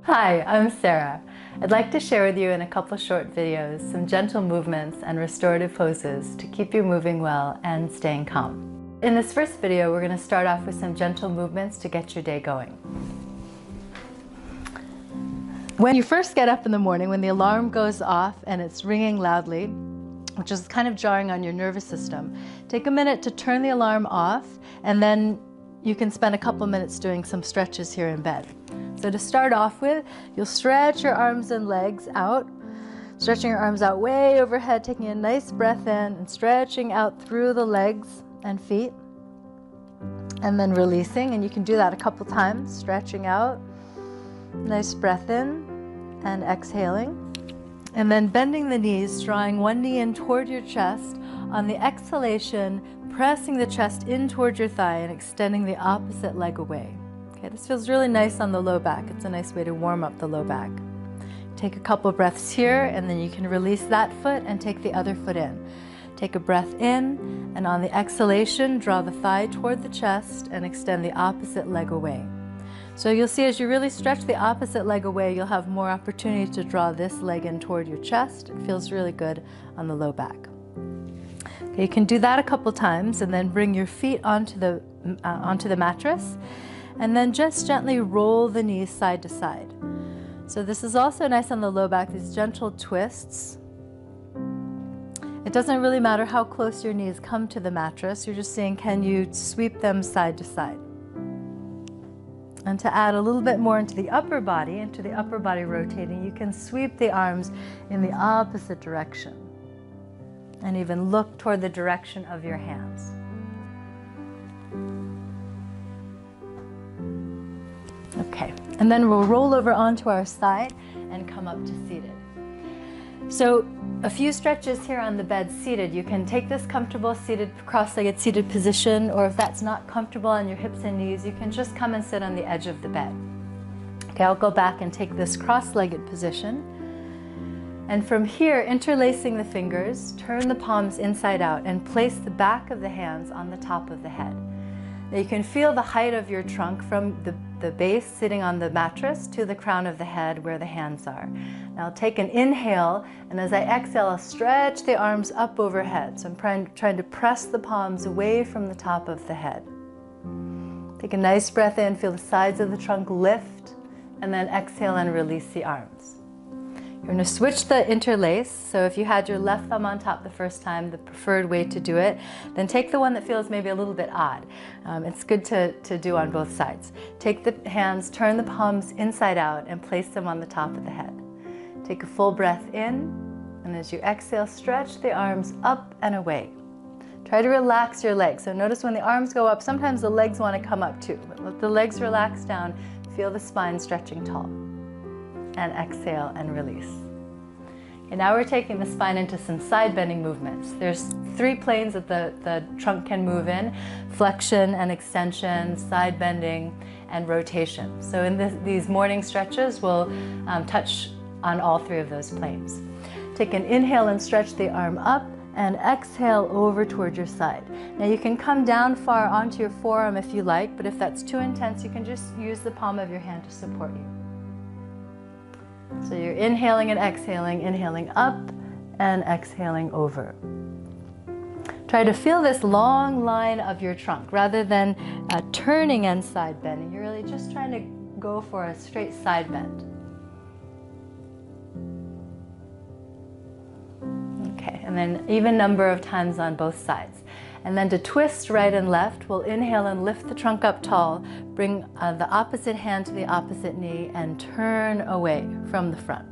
Hi, I'm Sarah. I'd like to share with you in a couple short videos some gentle movements and restorative poses to keep you moving well and staying calm. In this first video, we're going to start off with some gentle movements to get your day going. When you first get up in the morning, when the alarm goes off and it's ringing loudly, which is kind of jarring on your nervous system, take a minute to turn the alarm off, and then you can spend a couple minutes doing some stretches here in bed. So to start off with, you'll stretch your arms and legs out, stretching your arms out way overhead, taking a nice breath in and stretching out through the legs and feet, and then releasing. And you can do that a couple times, stretching out, nice breath in and exhaling. And then bending the knees, drawing one knee in toward your chest. On the exhalation, pressing the chest in toward your thigh and extending the opposite leg away. Okay, this feels really nice on the low back. It's a nice way to warm up the low back. Take a couple breaths here, and then you can release that foot and take the other foot in. Take a breath in, and on the exhalation, draw the thigh toward the chest and extend the opposite leg away. So you'll see as you really stretch the opposite leg away, you'll have more opportunity to draw this leg in toward your chest. It feels really good on the low back. Okay, you can do that a couple times, and then bring your feet onto the mattress, and then just gently roll the knees side to side. So this is also nice on the low back, these gentle twists. It doesn't really matter how close your knees come to the mattress. You're just seeing, can you sweep them side to side? And to add a little bit more into the upper body rotating, you can sweep the arms in the opposite direction and even look toward the direction of your hands. Okay, and then we'll roll over onto our side and come up to seated. So a few stretches here on the bed seated. You can take this comfortable seated, cross-legged seated position, or if that's not comfortable on your hips and knees, you can just come and sit on the edge of the bed. Okay, I'll go back and take this cross-legged position. And from here, interlacing the fingers, turn the palms inside out and place the back of the hands on the top of the head. Now you can feel the height of your trunk from the base sitting on the mattress to the crown of the head where the hands are. Now I'll take an inhale, and as I exhale, I'll stretch the arms up overhead. So I'm trying to press the palms away from the top of the head. Take a nice breath in, feel the sides of the trunk lift, and then exhale and release the arms. You're going to switch the interlace. So if you had your left thumb on top the first time, the preferred way to do it, then take the one that feels maybe a little bit odd. It's good to do on both sides. Take the hands, turn the palms inside out, and place them on the top of the head. Take a full breath in, and as you exhale, stretch the arms up and away. Try to relax your legs. So notice when the arms go up, sometimes the legs want to come up too. But let the legs relax down. Feel the spine stretching tall. And exhale and release. Okay, now we're taking the spine into some side bending movements. There's 3 planes that the trunk can move in: flexion and extension, side bending, and rotation. So in these morning stretches, we'll touch on all 3 of those planes. Take an inhale and stretch the arm up, and exhale over toward your side. Now you can come down far onto your forearm if you like, but if that's too intense, you can just use the palm of your hand to support you. So you're inhaling and exhaling, inhaling up and exhaling over. Try to feel this long line of your trunk rather than turning and side bending. You're really just trying to go for a straight side bend. Okay, and then even number of times on both sides. And then to twist right and left, we'll inhale and lift the trunk up tall, bring the opposite hand to the opposite knee, and turn away from the front.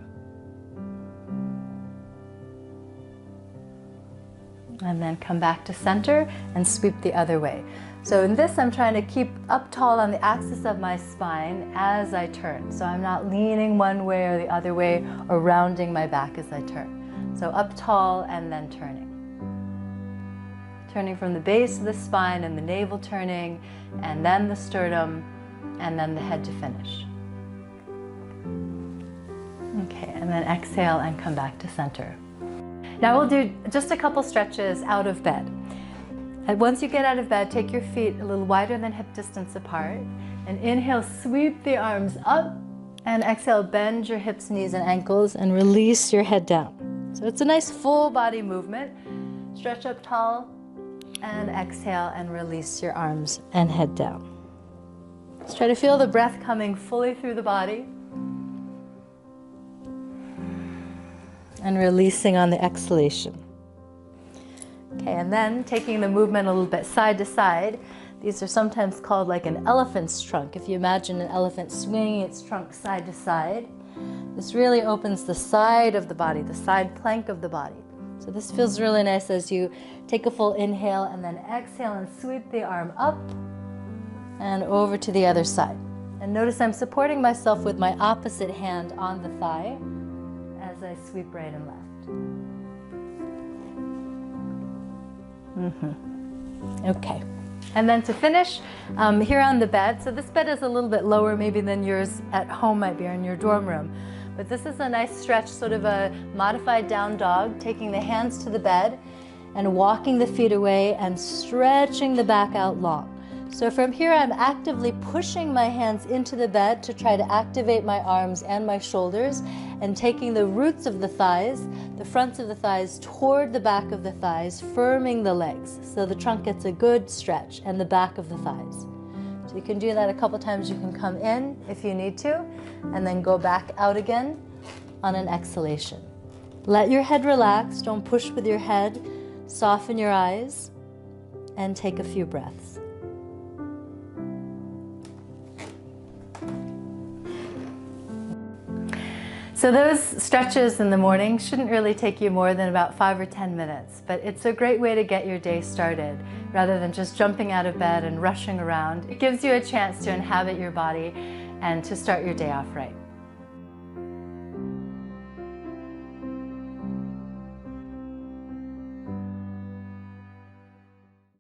And then come back to center and sweep the other way. So in this, I'm trying to keep up tall on the axis of my spine as I turn. So I'm not leaning one way or the other way or rounding my back as I turn. So up tall and then turning. Turning from the base of the spine and the navel turning, and then the sternum, and then the head to finish. Okay, and then exhale and come back to center. Now we'll do just a couple stretches out of bed. And once you get out of bed, take your feet a little wider than hip distance apart, and inhale, sweep the arms up And exhale, bend your hips, knees, and ankles and release your head down. So it's a nice full body movement. Stretch up tall and exhale and release your arms and head down. Let's try to feel the breath coming fully through the body and releasing on the exhalation. Okay, and then taking the movement a little bit side to side. These are sometimes called like an elephant's trunk. If you imagine an elephant swinging its trunk side to side, this really opens the side of the body, the side plank of the body. So this feels really nice as you take a full inhale and then exhale and sweep the arm up and over to the other side. And notice I'm supporting myself with my opposite hand on the thigh as I sweep right and left. Okay. And then to finish, here on the bed, so this bed is a little bit lower maybe than yours at home might be, or in your dorm room. But this is a nice stretch, sort of a modified down dog, taking the hands to the bed and walking the feet away and stretching the back out long. So from here, I'm actively pushing my hands into the bed to try to activate my arms and my shoulders, and taking the roots of the thighs, the fronts of the thighs toward the back of the thighs, firming the legs. So the trunk gets a good stretch and the back of the thighs. So you can do that a couple times. You can come in if you need to, and then go back out again on an exhalation. Let your head relax. Don't push with your head. Soften your eyes and take a few breaths. So those stretches in the morning shouldn't really take you more than about 5 or 10 minutes, but it's a great way to get your day started rather than just jumping out of bed and rushing around. It gives you a chance to inhabit your body and to start your day off right.